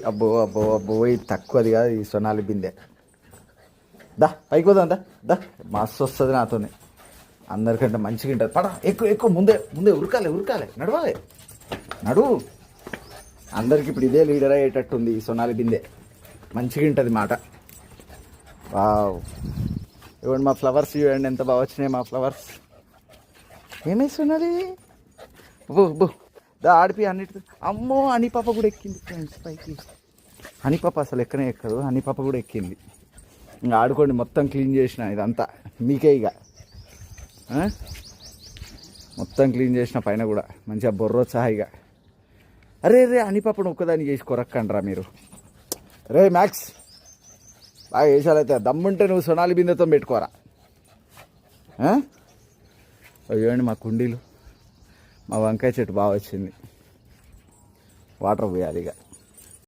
అబ్బో అబ్బో అబ్బో ఇది తక్కువది కాదు ఈ సొనాలి బిందె. దా పైకి పోదాం, దా దా మస్తు వస్తుంది నాతోనే, అందరికంటే మంచిగా ఉంటుంది. పడ ఎక్కువ ఎక్కువ ముందే ముందే ఉరకాలి ఉరకాలి, నడవాలి నడువు. అందరికి ఇప్పుడు ఇదే లీడర్ అయ్యేటట్టుంది ఈ సొనాలి బిందె, మంచిగా ఉంటుంది మాట. వావ్, ఇవ్వండి మా ఫ్లవర్స్, ఇవ్వండి ఎంత బాగా వచ్చినాయి మా ఫ్లవర్స్. ఏమేస్తున్నది బో బో, దా ఆడిపి అన్నిటి. అమ్మో హనీ పాప కూడా ఎక్కింది ఫ్రెండ్స్ పైకి. హనీ పాప అసలు ఎక్కనే ఎక్కదు, హనీ పాప కూడా ఎక్కింది. ఇంకా ఆడుకోండి, మొత్తం క్లీన్ చేసిన ఇదంతా మీకే ఇక. మొత్తం క్లీన్ చేసిన పైన కూడా మంచిగా బొర్రొచ్చాయిగా. అరే రే హనీ పాపను ఒక్కదాన్ని చేసి కొరక్కండ్రా మీరు. రే మ్యాక్స్ బాగా వేసాలైతే దమ్ముంటే నువ్వు సొనాలి బిందెతో పెట్టుకోరా. అయ్యండి మా కుండీలు, మా వంకాయ చెట్టు బాగా వచ్చింది, వాటర్ పోయాలి ఇక.